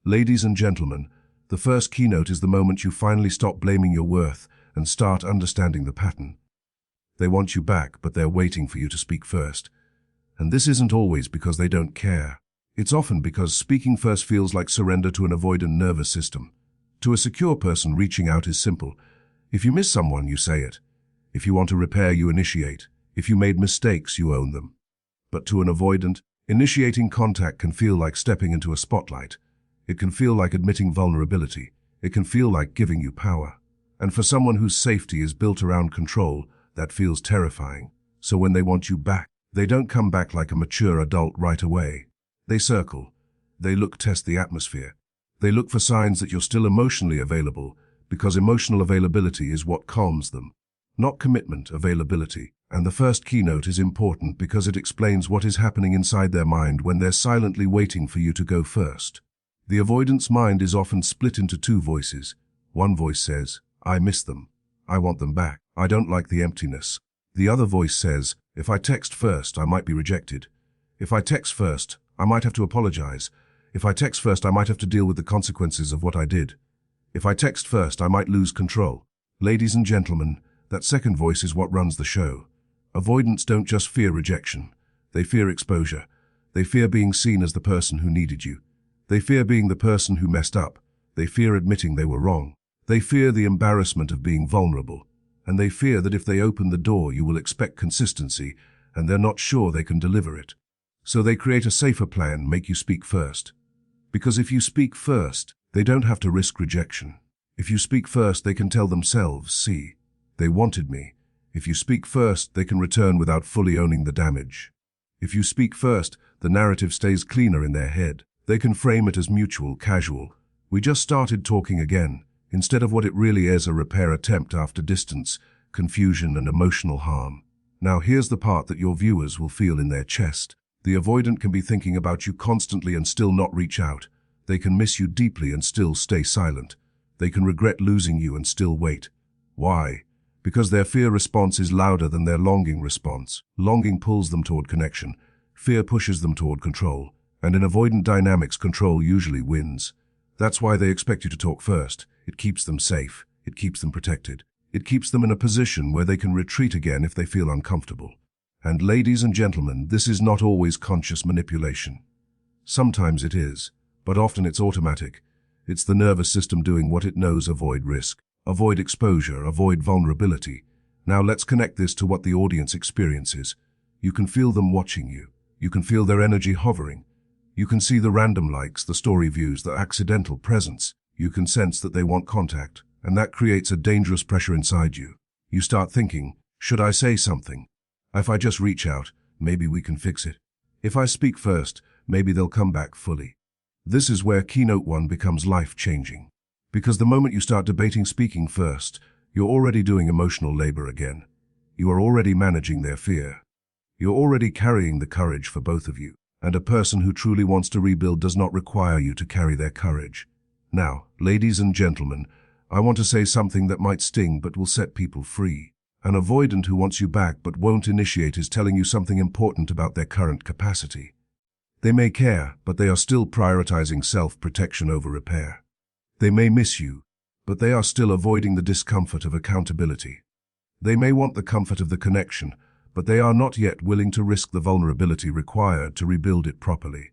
Ladies and gentlemen, the first keynote is the moment you finally stop blaming your worth and start understanding the pattern. They want you back, but they're waiting for you to speak first. And this isn't always because they don't care. It's often because speaking first feels like surrender to an avoidant nervous system. To a secure person, reaching out is simple. If you miss someone, you say it. If you want to repair, you initiate. If you made mistakes, you own them. But to an avoidant, initiating contact can feel like stepping into a spotlight. It can feel like admitting vulnerability. It can feel like giving you power. And for someone whose safety is built around control, that feels terrifying. So when they want you back, they don't come back like a mature adult right away. They circle. They test the atmosphere. They look for signs that you're still emotionally available, because emotional availability is what calms them. Not commitment, availability. And the first keynote is important because it explains what is happening inside their mind when they're silently waiting for you to go first. The avoidant's mind is often split into two voices. One voice says, I miss them. I want them back. I don't like the emptiness. The other voice says, if I text first, I might be rejected. If I text first, I might have to apologize. If I text first, I might have to deal with the consequences of what I did. If I text first, I might lose control. Ladies and gentlemen, that second voice is what runs the show. Avoidants don't just fear rejection. They fear exposure. They fear being seen as the person who needed you. They fear being the person who messed up. They fear admitting they were wrong. They fear the embarrassment of being vulnerable. And they fear that if they open the door, you will expect consistency, and they're not sure they can deliver it. So they create a safer plan, make you speak first. Because if you speak first, they don't have to risk rejection. If you speak first, they can tell themselves, see, they wanted me. If you speak first, they can return without fully owning the damage. If you speak first, the narrative stays cleaner in their head. They can frame it as mutual, casual. We just started talking again, instead of what it really is, a repair attempt after distance, confusion, and emotional harm. Now here's the part that your viewers will feel in their chest. The avoidant can be thinking about you constantly and still not reach out. They can miss you deeply and still stay silent. They can regret losing you and still wait. Why? Because their fear response is louder than their longing response. Longing pulls them toward connection. Fear pushes them toward control. And in avoidant dynamics, control usually wins. That's why they expect you to talk first. It keeps them safe. It keeps them protected. It keeps them in a position where they can retreat again if they feel uncomfortable. And ladies and gentlemen, this is not always conscious manipulation. Sometimes it is, but often it's automatic. It's the nervous system doing what it knows: avoid risk, avoid exposure, avoid vulnerability. Now let's connect this to what the audience experiences. You can feel them watching you. You can feel their energy hovering. You can see the random likes, the story views, the accidental presence. You can sense that they want contact, and that creates a dangerous pressure inside you. You start thinking, should I say something? If I just reach out, maybe we can fix it. If I speak first, maybe they'll come back fully. This is where keynote 1 becomes life-changing. Because the moment you start debating speaking first, you're already doing emotional labor again. You are already managing their fear. You're already carrying the courage for both of you. And a person who truly wants to rebuild does not require you to carry their courage. Now, ladies and gentlemen, I want to say something that might sting but will set people free. An avoidant who wants you back but won't initiate is telling you something important about their current capacity. They may care, but they are still prioritizing self-protection over repair. They may miss you, but they are still avoiding the discomfort of accountability. They may want the comfort of the connection, but they are not yet willing to risk the vulnerability required to rebuild it properly.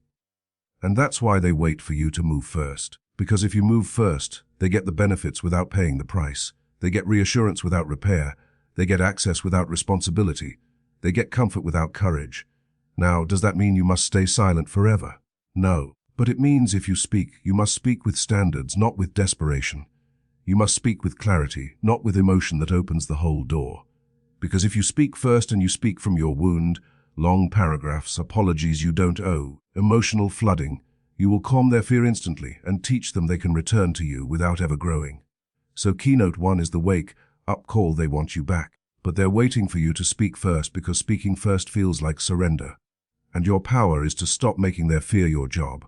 And that's why they wait for you to move first. Because if you move first, they get the benefits without paying the price. They get reassurance without repair. They get access without responsibility. They get comfort without courage. Now, does that mean you must stay silent forever? No. But it means if you speak, you must speak with standards, not with desperation. You must speak with clarity, not with emotion that opens the whole door. Because if you speak first and you speak from your wound, long paragraphs, apologies you don't owe, emotional flooding, you will calm their fear instantly and teach them they can return to you without ever growing. So keynote 1 is the wake-up call. They want you back, but they're waiting for you to speak first because speaking first feels like surrender. And your power is to stop making their fear your job.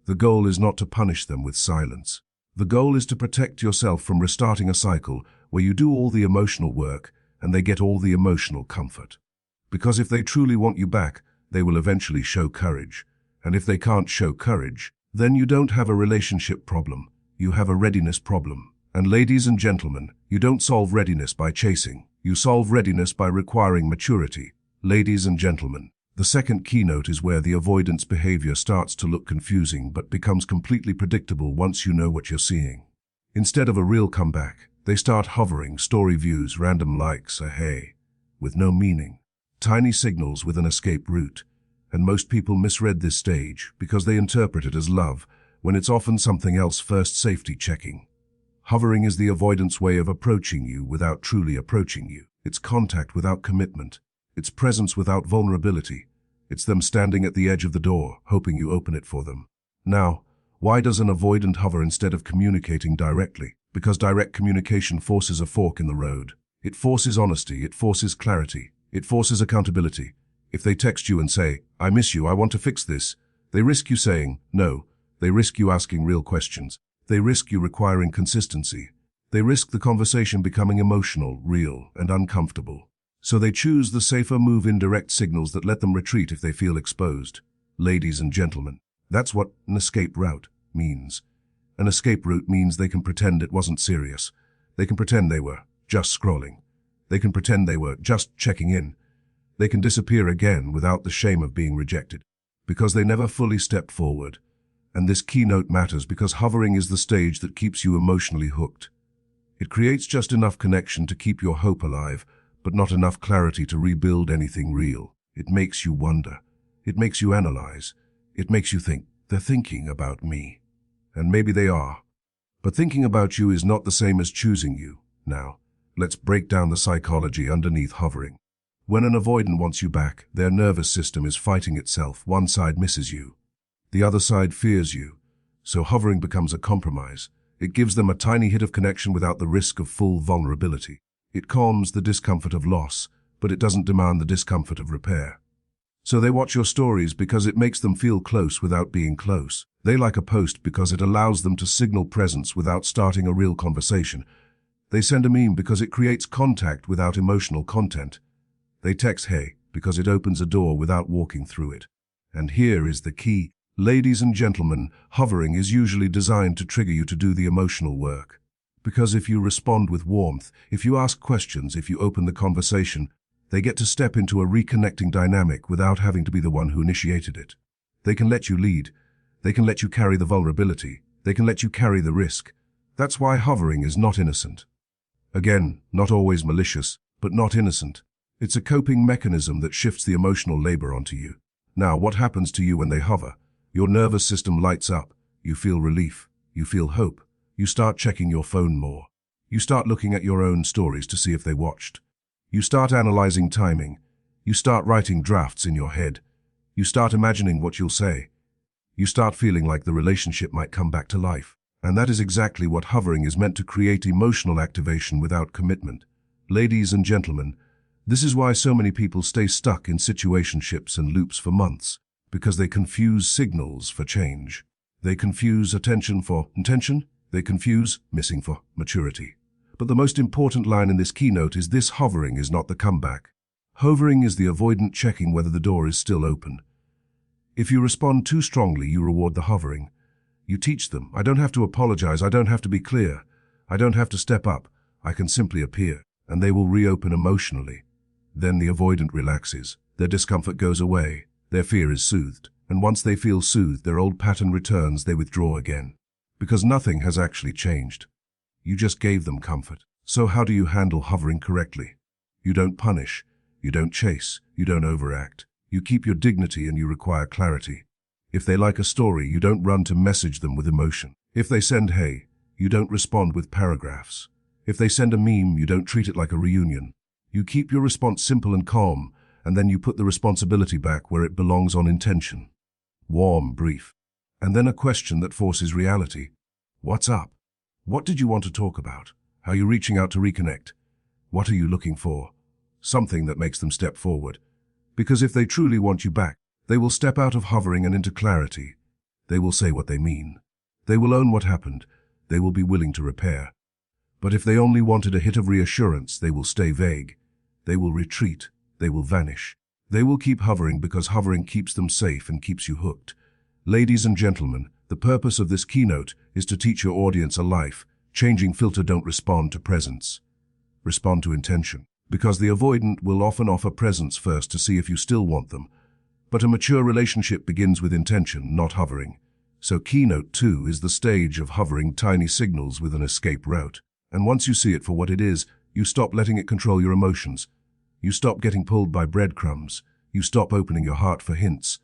The goal is not to punish them with silence. The goal is to protect yourself from restarting a cycle where you do all the emotional work and they get all the emotional comfort. Because if they truly want you back, they will eventually show courage. And if they can't show courage, then you don't have a relationship problem. You have a readiness problem. And ladies and gentlemen, you don't solve readiness by chasing. You solve readiness by requiring maturity. Ladies and gentlemen, the second keynote is where the avoidance behavior starts to look confusing but becomes completely predictable once you know what you're seeing. Instead of a real comeback, they start hovering, story views, random likes, a hey, with no meaning. Tiny signals with an escape route. And most people misread this stage because they interpret it as love, when it's often something else. First, safety checking. Hovering is the avoidance way of approaching you without truly approaching you. It's contact without commitment. It's presence without vulnerability. It's them standing at the edge of the door, hoping you open it for them. Now, why does an avoidant hover instead of communicating directly? Because direct communication forces a fork in the road. It forces honesty, it forces clarity, it forces accountability. If they text you and say, "I miss you, I want to fix this," they risk you saying no. They risk you asking real questions. They risk you requiring consistency. They risk the conversation becoming emotional, real, and uncomfortable. So they choose the safer move, indirect signals that let them retreat if they feel exposed. Ladies and gentlemen, that's what an escape route means. An escape route means they can pretend it wasn't serious. They can pretend they were just scrolling. They can pretend they were just checking in. They can disappear again without the shame of being rejected, because they never fully stepped forward. And this keynote matters because hovering is the stage that keeps you emotionally hooked. It creates just enough connection to keep your hope alive, but not enough clarity to rebuild anything real. It makes you wonder. It makes you analyze. It makes you think, they're thinking about me. And maybe they are. But thinking about you is not the same as choosing you. Now, let's break down the psychology underneath hovering. When an avoidant wants you back, their nervous system is fighting itself. One side misses you. The other side fears you. So hovering becomes a compromise. It gives them a tiny hit of connection without the risk of full vulnerability. It calms the discomfort of loss, but it doesn't demand the discomfort of repair. So they watch your stories because it makes them feel close without being close. They like a post because it allows them to signal presence without starting a real conversation. They send a meme because it creates contact without emotional content. They text hey because it opens a door without walking through it. And here is the key. Ladies and gentlemen, hovering is usually designed to trigger you to do the emotional work. Because if you respond with warmth, if you ask questions, if you open the conversation, they get to step into a reconnecting dynamic without having to be the one who initiated it. They can let you lead. They can let you carry the vulnerability. They can let you carry the risk. That's why hovering is not innocent. Again, not always malicious, but not innocent. It's a coping mechanism that shifts the emotional labor onto you. Now, what happens to you when they hover? Your nervous system lights up. You feel relief. You feel hope. You start checking your phone more. You start looking at your own stories to see if they watched. You start analyzing timing. You start writing drafts in your head. You start imagining what you'll say. You start feeling like the relationship might come back to life. And that is exactly what hovering is meant to create: emotional activation without commitment. Ladies and gentlemen, this is why so many people stay stuck in situationships and loops for months. Because they confuse signals for change. They confuse attention for intention. They confuse missing for maturity. But the most important line in this keynote is this: hovering is not the comeback. Hovering is the avoidant checking whether the door is still open. If you respond too strongly, you reward the hovering. You teach them, I don't have to apologize, I don't have to be clear, I don't have to step up, I can simply appear, and they will reopen emotionally. Then the avoidant relaxes, their discomfort goes away. Their fear is soothed, and once they feel soothed, their old pattern returns, they withdraw again. Because nothing has actually changed. You just gave them comfort. So how do you handle hovering correctly? You don't punish, you don't chase, you don't overact. You keep your dignity and you require clarity. If they like a story, you don't run to message them with emotion. If they send hey, you don't respond with paragraphs. If they send a meme, you don't treat it like a reunion. You keep your response simple and calm, and then you put the responsibility back where it belongs: on intention. Warm, brief. And then a question that forces reality. What's up? What did you want to talk about? How are you reaching out to reconnect? What are you looking for? Something that makes them step forward. Because if they truly want you back, they will step out of hovering and into clarity. They will say what they mean. They will own what happened. They will be willing to repair. But if they only wanted a hit of reassurance, they will stay vague. They will retreat. They will vanish. They will keep hovering because hovering keeps them safe and keeps you hooked. Ladies and gentlemen, The purpose of this keynote is to teach your audience a life-changing filter. Don't respond to presence. Respond to intention. Because the avoidant will often offer presence first to see if you still want them. But a mature relationship begins with intention, not hovering. So keynote 2 is the stage of hovering tiny signals with an escape route. And once you see it for what it is, you stop letting it control your emotions. You stop getting pulled by breadcrumbs. You stop opening your heart for hints.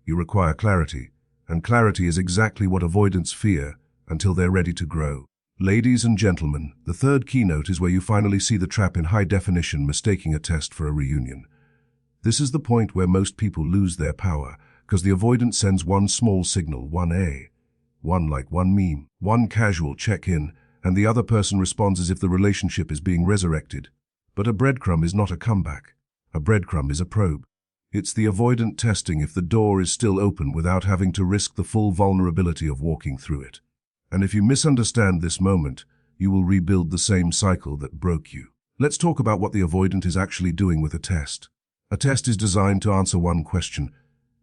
You require clarity. And clarity is exactly what avoidants fear until they're ready to grow. Ladies and gentlemen, the third keynote is where you finally see the trap in high definition, mistaking a test for a reunion. This is the point where most people lose their power, because the avoidant sends one small signal, one meme, one casual check-in, and the other person responds as if the relationship is being resurrected. But a breadcrumb is not a comeback. A breadcrumb is a probe. It's the avoidant testing if the door is still open without having to risk the full vulnerability of walking through it. And if you misunderstand this moment, you will rebuild the same cycle that broke you. Let's talk about what the avoidant is actually doing with a test. A test is designed to answer one question: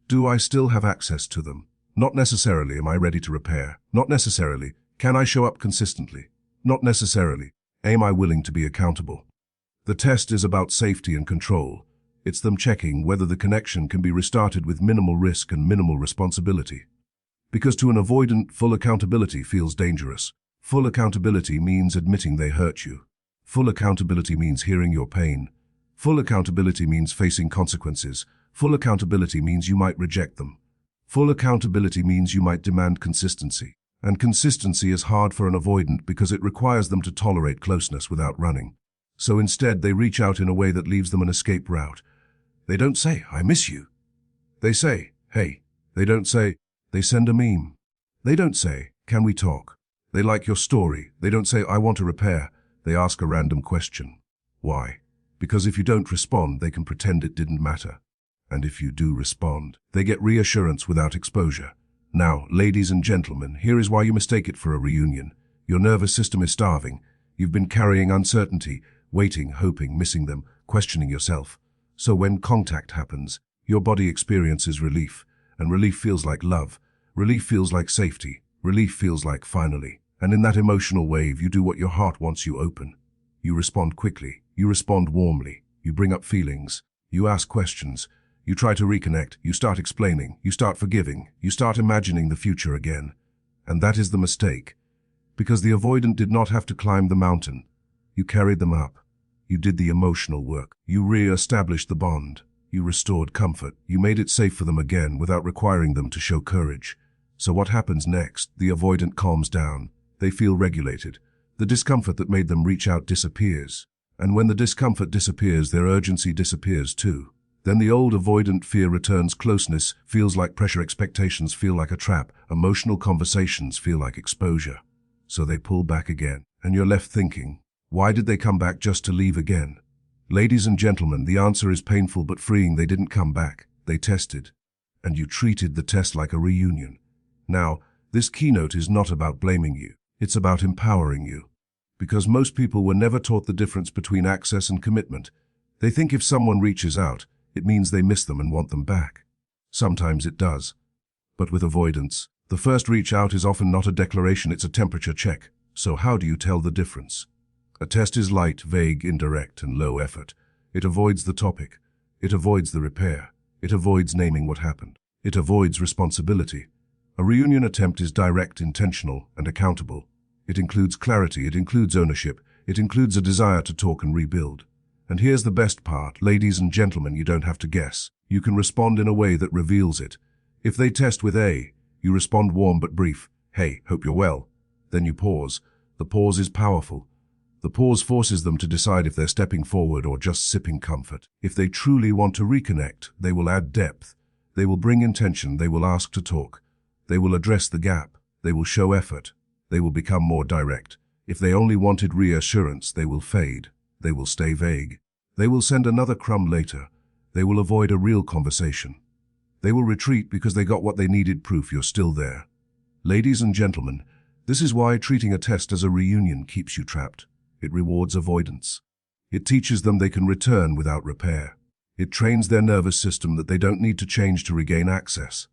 do I still have access to them? Not necessarily, am I ready to repair? Not necessarily, can I show up consistently? Not necessarily, am I willing to be accountable? The test is about safety and control. It's them checking whether the connection can be restarted with minimal risk and minimal responsibility. Because to an avoidant, full accountability feels dangerous. Full accountability means admitting they hurt you. Full accountability means hearing your pain. Full accountability means facing consequences. Full accountability means you might reject them. Full accountability means you might demand consistency. And consistency is hard for an avoidant because it requires them to tolerate closeness without running. So instead, they reach out in a way that leaves them an escape route. They don't say, "I miss you." They say, "Hey." They don't say, they send a meme. They don't say, "Can we talk?" They like your story. They don't say, "I want to repair." They ask a random question. Why? Because if you don't respond, they can pretend it didn't matter. And if you do respond, they get reassurance without exposure. Now, ladies and gentlemen, here is why you mistake it for a reunion. Your nervous system is starving. You've been carrying uncertainty, waiting, hoping, missing them, questioning yourself. So when contact happens, your body experiences relief. And relief feels like love. Relief feels like safety. Relief feels like finally. And in that emotional wave, you do what your heart wants: you open. You respond quickly. You respond warmly. You bring up feelings. You ask questions. You try to reconnect. You start explaining. You start forgiving. You start imagining the future again. And that is the mistake. Because the avoidant did not have to climb the mountain. You carried them up. You did the emotional work. You re-established the bond. You restored comfort. You made it safe for them again without requiring them to show courage. So what happens next? The avoidant calms down. They feel regulated. The discomfort that made them reach out disappears. And when the discomfort disappears, their urgency disappears too. Then the old avoidant fear returns. Closeness feels like pressure. Expectations feel like a trap. Emotional conversations feel like exposure. So they pull back again. And you're left thinking, why did they come back just to leave again? Ladies and gentlemen, the answer is painful but freeing. They didn't come back. They tested. And you treated the test like a reunion. Now, this keynote is not about blaming you. It's about empowering you. Because most people were never taught the difference between access and commitment. They think if someone reaches out, it means they miss them and want them back. Sometimes it does. But with avoidance, the first reach out is often not a declaration, it's a temperature check. So how do you tell the difference? A test is light, vague, indirect, and low effort. It avoids the topic. It avoids the repair. It avoids naming what happened. It avoids responsibility. A reunion attempt is direct, intentional, and accountable. It includes clarity. It includes ownership. It includes a desire to talk and rebuild. And here's the best part, ladies and gentlemen, you don't have to guess. You can respond in a way that reveals it. If they test with A, you respond warm but brief. "Hey, hope you're well." Then you pause. The pause is powerful. The pause forces them to decide if they're stepping forward or just sipping comfort. If they truly want to reconnect, they will add depth. They will bring intention. They will ask to talk. They will address the gap. They will show effort. They will become more direct. If they only wanted reassurance, they will fade. They will stay vague. They will send another crumb later. They will avoid a real conversation. They will retreat because they got what they needed: proof you're still there. Ladies and gentlemen, this is why treating a test as a reunion keeps you trapped. It rewards avoidance. It teaches them they can return without repair. It trains their nervous system that they don't need to change to regain access.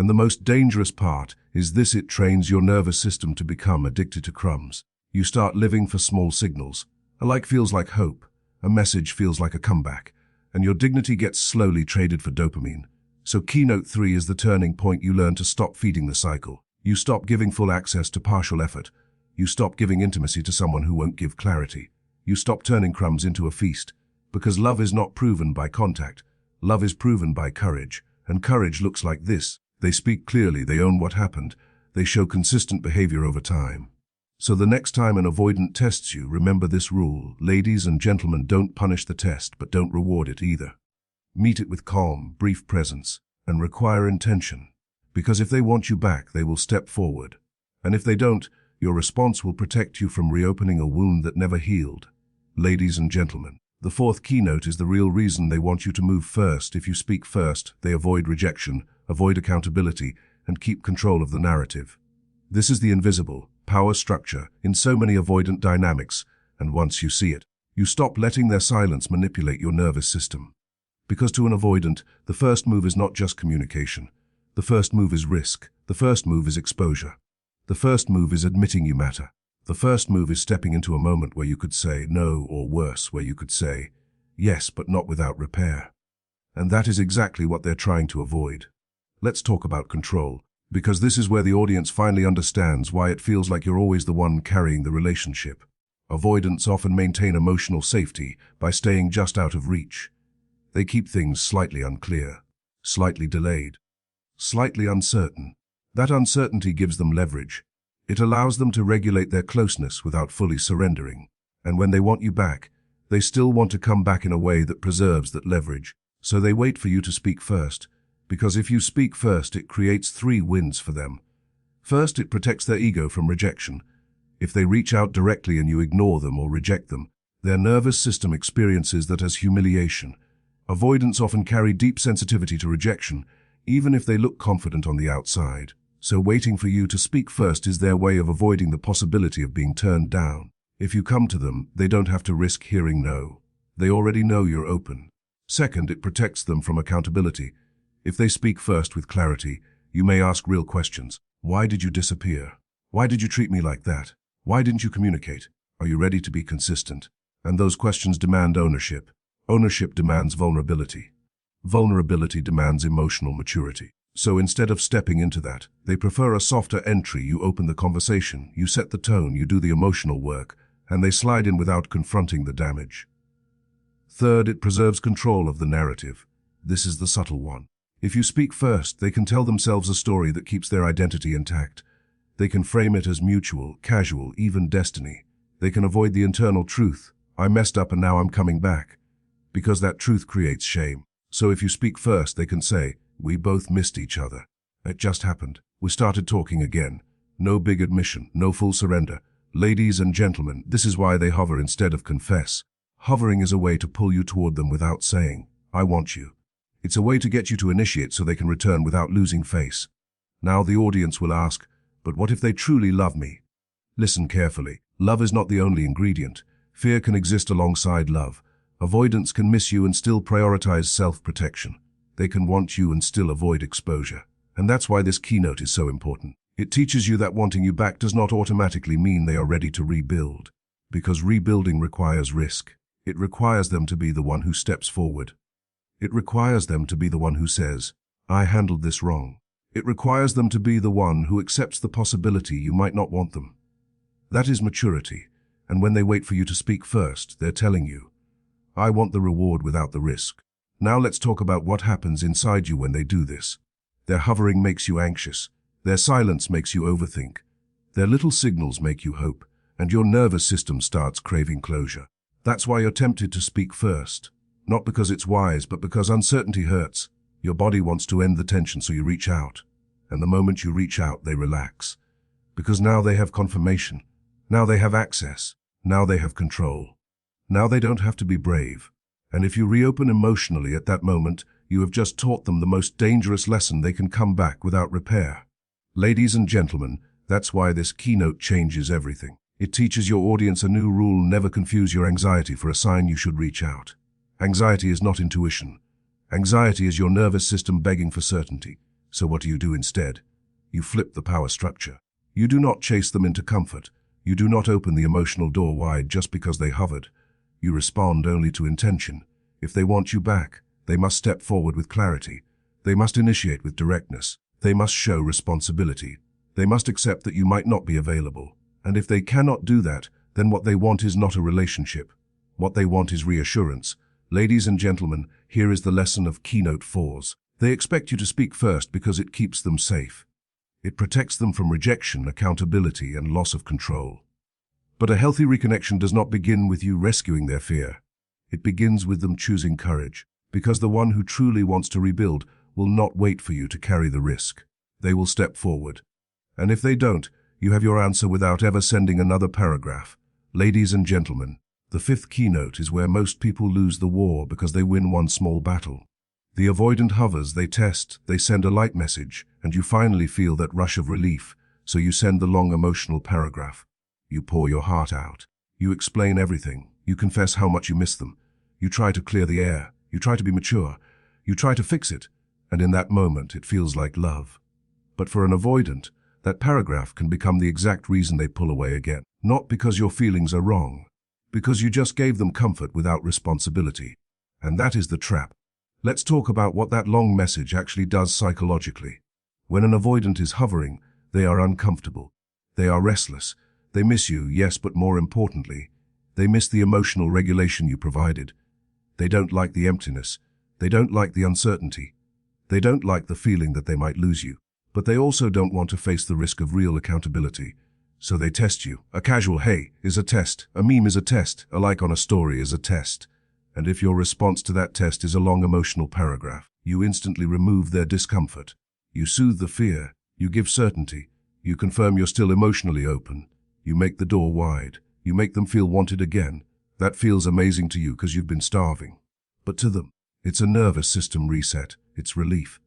And the most dangerous part is this: it trains your nervous system to become addicted to crumbs. You start living for small signals. A like feels like hope, a message feels like a comeback, and your dignity gets slowly traded for dopamine. So keynote 3 is the turning point. You learn to stop feeding the cycle. You stop giving full access to partial effort. You stop giving intimacy to someone who won't give clarity. You stop turning crumbs into a feast. Because love is not proven by contact. Love is proven by courage. And courage looks like this. They speak clearly, they own what happened, they show consistent behavior over time. So the next time an avoidant tests you, remember this rule. Ladies and gentlemen, don't punish the test, but don't reward it either. Meet it with calm, brief presence, and require intention. Because if they want you back, they will step forward. And if they don't, your response will protect you from reopening a wound that never healed. Ladies and gentlemen, the fourth keynote is the real reason they want you to move first. If you speak first, they avoid rejection, avoid accountability, and keep control of the narrative. This is the invisible power structure in so many avoidant dynamics, and once you see it, you stop letting their silence manipulate your nervous system. Because to an avoidant, the first move is not just communication. The first move is risk. The first move is exposure. The first move is admitting you matter. The first move is stepping into a moment where you could say no, or worse, where you could say yes, but not without repair. And that is exactly what they're trying to avoid. Let's talk about control, because this is where the audience finally understands why it feels like you're always the one carrying the relationship. Avoidants often maintain emotional safety by staying just out of reach. They keep things slightly unclear, slightly delayed, slightly uncertain. That uncertainty gives them leverage. It allows them to regulate their closeness without fully surrendering. And when they want you back, they still want to come back in a way that preserves that leverage. So they wait for you to speak first, because if you speak first, it creates 3 wins for them. First, it protects their ego from rejection. If they reach out directly and you ignore them or reject them, their nervous system experiences that as humiliation. Avoidants often carry deep sensitivity to rejection, even if they look confident on the outside. So waiting for you to speak first is their way of avoiding the possibility of being turned down. If you come to them, they don't have to risk hearing no. They already know you're open. Second, it protects them from accountability. If they speak first with clarity, you may ask real questions. Why did you disappear? Why did you treat me like that? Why didn't you communicate? Are you ready to be consistent? And those questions demand ownership. Ownership demands vulnerability. Vulnerability demands emotional maturity. So instead of stepping into that, they prefer a softer entry. You open the conversation, you set the tone, you do the emotional work, and they slide in without confronting the damage. Third, it preserves control of the narrative. This is the subtle one. If you speak first, they can tell themselves a story that keeps their identity intact. They can frame it as mutual, casual, even destiny. They can avoid the internal truth. I messed up and now I'm coming back. Because that truth creates shame. So if you speak first, they can say, we both missed each other. It just happened. We started talking again. No big admission, no full surrender. Ladies and gentlemen, this is why they hover instead of confess. Hovering is a way to pull you toward them without saying, I want you. It's a way to get you to initiate so they can return without losing face. Now the audience will ask, but what if they truly love me? Listen carefully. Love is not the only ingredient. Fear can exist alongside love. Avoidance can miss you and still prioritize self-protection. They can want you and still avoid exposure. And that's why this keynote is so important. It teaches you that wanting you back does not automatically mean they are ready to rebuild. Because rebuilding requires risk. It requires them to be the one who steps forward. It requires them to be the one who says, I handled this wrong. It requires them to be the one who accepts the possibility you might not want them. That is maturity. And when they wait for you to speak first, they're telling you, I want the reward without the risk. Now let's talk about what happens inside you when they do this. Their hovering makes you anxious. Their silence makes you overthink. Their little signals make you hope, and your nervous system starts craving closure. That's why you're tempted to speak first. Not because it's wise, but because uncertainty hurts. Your body wants to end the tension, so you reach out. And the moment you reach out, they relax. Because now they have confirmation. Now they have access. Now they have control. Now they don't have to be brave. And if you reopen emotionally at that moment, you have just taught them the most dangerous lesson. They can come back without repair. Ladies and gentlemen, that's why this keynote changes everything. It teaches your audience a new rule: never confuse your anxiety for a sign you should reach out. Anxiety is not intuition. Anxiety is your nervous system begging for certainty. So what do instead? You flip the power structure. You do not chase them into comfort. You do not open the emotional door wide just because they hovered. You respond only to intention. If they want you back, they must step forward with clarity. They must initiate with directness. They must show responsibility. They must accept that you might not be available. And if they cannot do that, then what they want is not a relationship. What they want is reassurance. Ladies and gentlemen, here is the lesson of Keynote 4s. They expect you to speak first because it keeps them safe. It protects them from rejection, accountability, and loss of control. But a healthy reconnection does not begin with you rescuing their fear. It begins with them choosing courage, because the one who truly wants to rebuild will not wait for you to carry the risk. They will step forward. And if they don't, you have your answer without ever sending another paragraph. Ladies and gentlemen, the fifth keynote is where most people lose the war because they win one small battle. The avoidant hovers, they test, they send a light message, and you finally feel that rush of relief, so you send the long emotional paragraph. You pour your heart out. You explain everything. You confess how much you miss them. You try to clear the air. You try to be mature. You try to fix it, and in that moment it feels like love. But for an avoidant, that paragraph can become the exact reason they pull away again. Not because your feelings are wrong, because you just gave them comfort without responsibility. And that is the trap. Let's talk about what that long message actually does psychologically. When an avoidant is hovering, they are uncomfortable. They are restless. They miss you, yes, but more importantly, they miss the emotional regulation you provided. They don't like the emptiness. They don't like the uncertainty. They don't like the feeling that they might lose you. But they also don't want to face the risk of real accountability. So they test you. A casual hey is a test. A meme is a test. A like on a story is a test. And if your response to that test is a long emotional paragraph, you instantly remove their discomfort. You soothe the fear. You give certainty. You confirm you're still emotionally open. You make the door wide. You make them feel wanted again. That feels amazing to you because you've been starving. But to them, it's a nervous system reset. It's relief.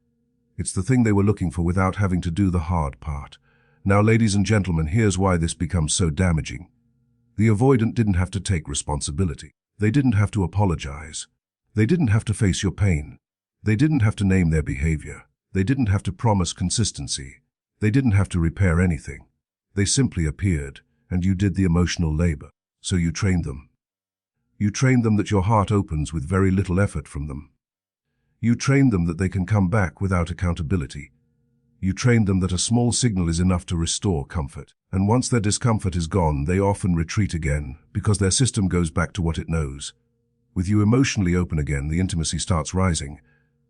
It's the thing they were looking for without having to do the hard part. Now, ladies and gentlemen, here's why this becomes so damaging. The avoidant didn't have to take responsibility. They didn't have to apologize. They didn't have to face your pain. They didn't have to name their behavior. They didn't have to promise consistency. They didn't have to repair anything. They simply appeared, and you did the emotional labor. So you trained them. You trained them that your heart opens with very little effort from them. You trained them that they can come back without accountability. You trained them that a small signal is enough to restore comfort. And once their discomfort is gone, they often retreat again, because their system goes back to what it knows. With you emotionally open again, the intimacy starts rising.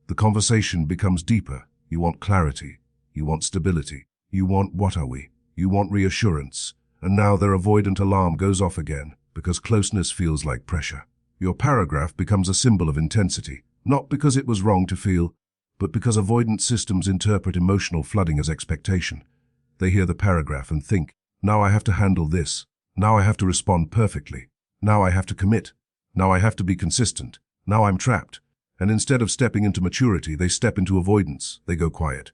The conversation becomes deeper. You want clarity. You want stability. You want what are we? You want reassurance. And now their avoidant alarm goes off again, because closeness feels like pressure. Your paragraph becomes a symbol of intensity, not because it was wrong to feel, but because avoidant systems interpret emotional flooding as expectation. They hear the paragraph and think, now I have to handle this. Now I have to respond perfectly. Now I have to commit. Now I have to be consistent. Now I'm trapped. And instead of stepping into maturity, they step into avoidance. They go quiet.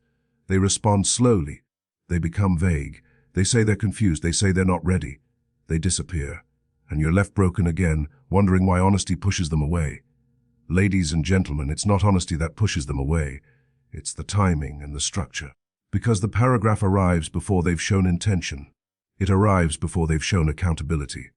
They respond slowly. They become vague. They say they're confused. They say they're not ready. They disappear. And you're left broken again, wondering why honesty pushes them away. Ladies and gentlemen, it's not honesty that pushes them away. It's the timing and the structure. Because the paragraph arrives before they've shown intention. It arrives before they've shown accountability.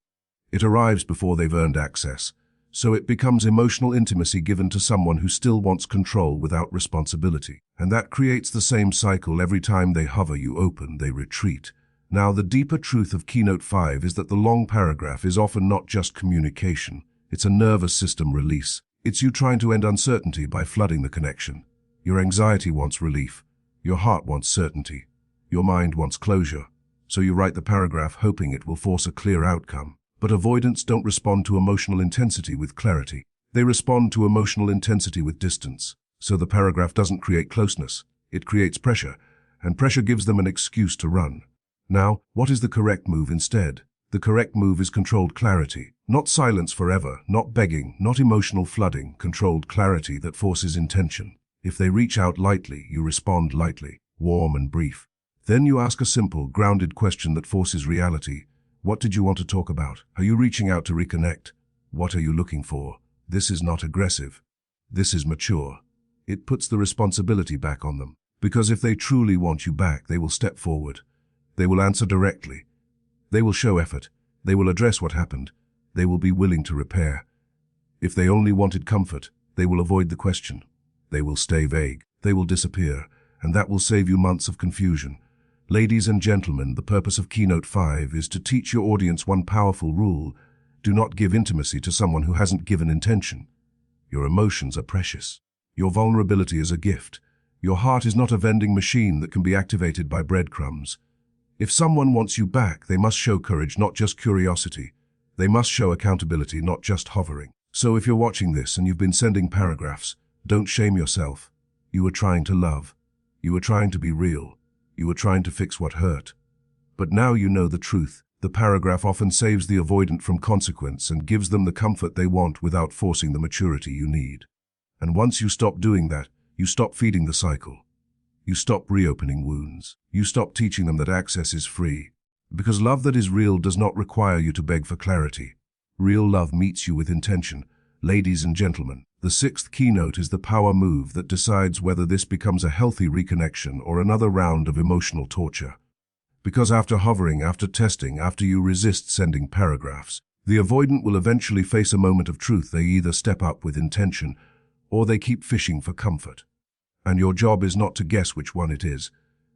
It arrives before they've earned access. So it becomes emotional intimacy given to someone who still wants control without responsibility. And that creates the same cycle. Every time they hover, you open, they retreat. Now, the deeper truth of Keynote 5 is that the long paragraph is often not just communication. It's a nervous system release. It's you trying to end uncertainty by flooding the connection. Your anxiety wants relief. Your heart wants certainty. Your mind wants closure. So you write the paragraph hoping it will force a clear outcome. But avoidants don't respond to emotional intensity with clarity. They respond to emotional intensity with distance. So the paragraph doesn't create closeness. It creates pressure, and pressure gives them an excuse to run. Now, what is the correct move instead? The correct move is controlled clarity. Not silence forever, not begging, not emotional flooding, controlled clarity that forces intention. If they reach out lightly, you respond lightly, warm and brief. Then you ask a simple, grounded question that forces reality. What did you want to talk about? Are you reaching out to reconnect? What are you looking for? This is not aggressive. This is mature. It puts the responsibility back on them. Because if they truly want you back, they will step forward. They will answer directly. They will show effort. They will address what happened. They will be willing to repair. If they only wanted comfort, they will avoid the question. They will stay vague. They will disappear, and that will save you months of confusion. Ladies and gentlemen, the purpose of Keynote 5 is to teach your audience one powerful rule. Do not give intimacy to someone who hasn't given intention. Your emotions are precious. Your vulnerability is a gift. Your heart is not a vending machine that can be activated by breadcrumbs. If someone wants you back, they must show courage, not just curiosity. They must show accountability, not just hovering. So if you're watching this and you've been sending paragraphs, don't shame yourself. You were trying to love. You were trying to be real. You were trying to fix what hurt. But now you know the truth. The paragraph often saves the avoidant from consequence and gives them the comfort they want without forcing the maturity you need. And once you stop doing that, you stop feeding the cycle. You stop reopening wounds. You stop teaching them that access is free. Because love that is real does not require you to beg for clarity. Real love meets you with intention. Ladies and gentlemen, the sixth keynote is the power move that decides whether this becomes a healthy reconnection or another round of emotional torture. Because after hovering, after testing, after you resist sending paragraphs, the avoidant will eventually face a moment of truth. They either step up with intention or they keep fishing for comfort. And your job is not to guess which one it is.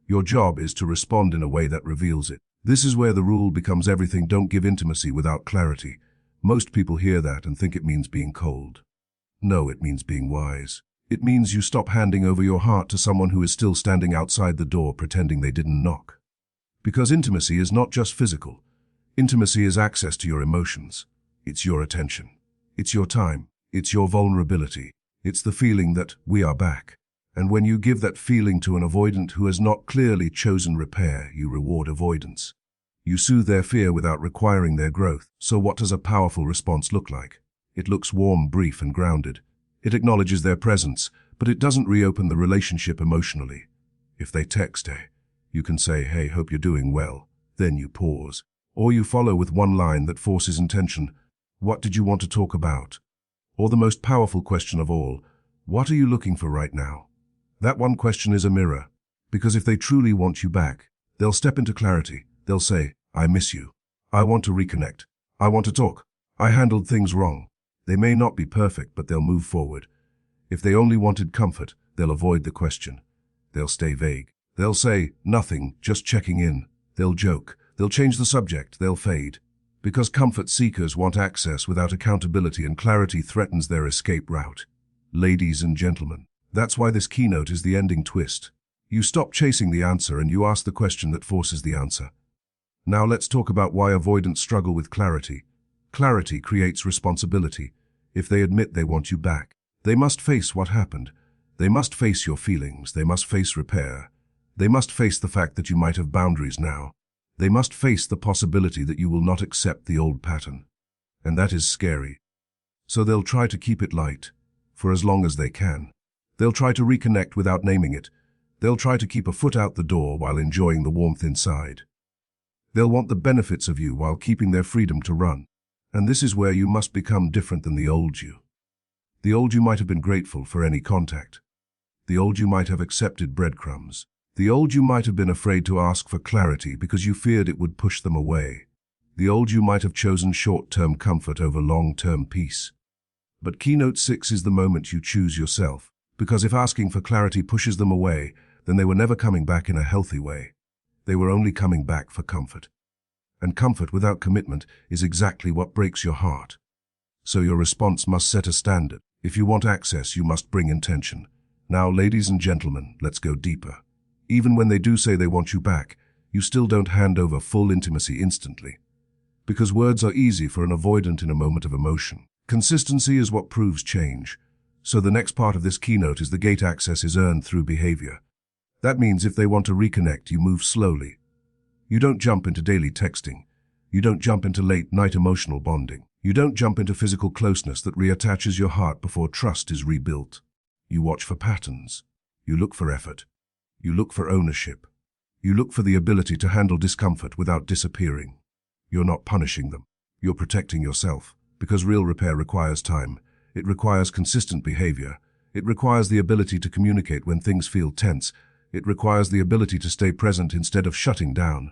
Your job is to respond in a way that reveals it. This is where the rule becomes everything. Don't give intimacy without clarity. Most people hear that and think it means being cold. No, it means being wise. It means you stop handing over your heart to someone who is still standing outside the door pretending they didn't knock. Because intimacy is not just physical. Intimacy is access to your emotions. It's your attention. It's your time. It's your vulnerability. It's the feeling that we are back. And when you give that feeling to an avoidant who has not clearly chosen repair, you reward avoidance. You soothe their fear without requiring their growth. So what does a powerful response look like? It looks warm, brief, and grounded. It acknowledges their presence, but it doesn't reopen the relationship emotionally. If they text, you can say, "Hey, hope you're doing well." Then you pause. Or you follow with one line that forces intention. What did you want to talk about? Or the most powerful question of all, what are you looking for right now? That one question is a mirror. Because if they truly want you back, they'll step into clarity. They'll say, "I miss you. I want to reconnect. I want to talk. I handled things wrong." They may not be perfect, but they'll move forward. If they only wanted comfort, they'll avoid the question. They'll stay vague. They'll say, "Nothing, just checking in." They'll joke. They'll change the subject. They'll fade. Because comfort seekers want access without accountability, and clarity threatens their escape route. Ladies and gentlemen, that's why this keynote is the ending twist. You stop chasing the answer and you ask the question that forces the answer. Now let's talk about why avoidants struggle with clarity. Clarity creates responsibility. If they admit they want you back, they must face what happened. They must face your feelings. They must face repair. They must face the fact that you might have boundaries now. They must face the possibility that you will not accept the old pattern. And that is scary. So they'll try to keep it light, for as long as they can. They'll try to reconnect without naming it. They'll try to keep a foot out the door while enjoying the warmth inside. They'll want the benefits of you while keeping their freedom to run. And this is where you must become different than the old you. The old you might have been grateful for any contact. The old you might have accepted breadcrumbs. The old you might have been afraid to ask for clarity because you feared it would push them away. The old you might have chosen short-term comfort over long-term peace. But Keynote 6 is the moment you choose yourself, because if asking for clarity pushes them away, then they were never coming back in a healthy way. They were only coming back for comfort. And comfort without commitment is exactly what breaks your heart. So your response must set a standard. If you want access, you must bring intention. Now, ladies and gentlemen, let's go deeper. Even when they do say they want you back, you still don't hand over full intimacy instantly. Because words are easy for an avoidant in a moment of emotion. Consistency is what proves change. So the next part of this keynote is the gate access is earned through behavior. That means if they want to reconnect, you move slowly. You don't jump into daily texting. You don't jump into late-night emotional bonding. You don't jump into physical closeness that reattaches your heart before trust is rebuilt. You watch for patterns. You look for effort. You look for ownership. You look for the ability to handle discomfort without disappearing. You're not punishing them. You're protecting yourself. Because real repair requires time. It requires consistent behavior. It requires the ability to communicate when things feel tense. It requires the ability to stay present instead of shutting down.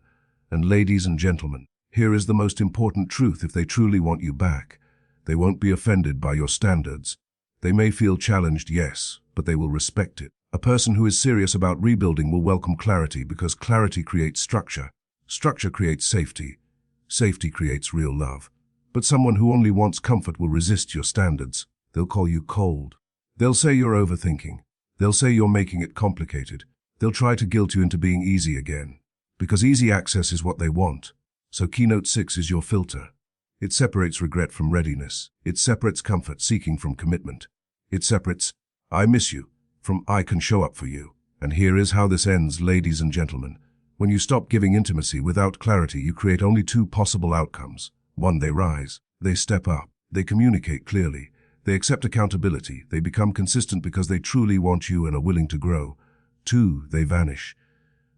And ladies and gentlemen, here is the most important truth: if they truly want you back, they won't be offended by your standards. They may feel challenged, yes, but they will respect it. A person who is serious about rebuilding will welcome clarity, because clarity creates structure. Structure creates safety. Safety creates real love. But someone who only wants comfort will resist your standards. They'll call you cold. They'll say you're overthinking. They'll say you're making it complicated. They'll try to guilt you into being easy again. Because easy access is what they want. So Keynote 6 is your filter. It separates regret from readiness. It separates comfort seeking from commitment. It separates "I miss you" from "I can show up for you." And here is how this ends, ladies and gentlemen. When you stop giving intimacy without clarity, you create only two possible outcomes. One, they rise. They step up. They communicate clearly. They accept accountability. They become consistent because they truly want you and are willing to grow. Two, they vanish.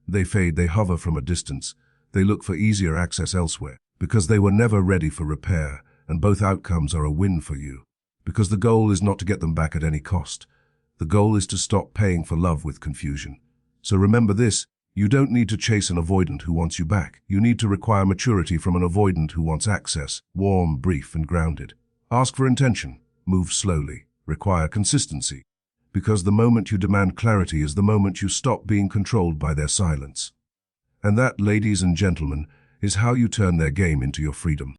They fade. They hover from a distance. They look for easier access elsewhere because they were never ready for repair, and both outcomes are a win for you. Because the goal is not to get them back at any cost. The goal is to stop paying for love with confusion. So remember this: you don't need to chase an avoidant who wants you back. You need to require maturity from an avoidant who wants access, warm, brief, and grounded. Ask for intention. Move slowly. Require consistency. Because the moment you demand clarity is the moment you stop being controlled by their silence. And that, ladies and gentlemen, is how you turn their game into your freedom.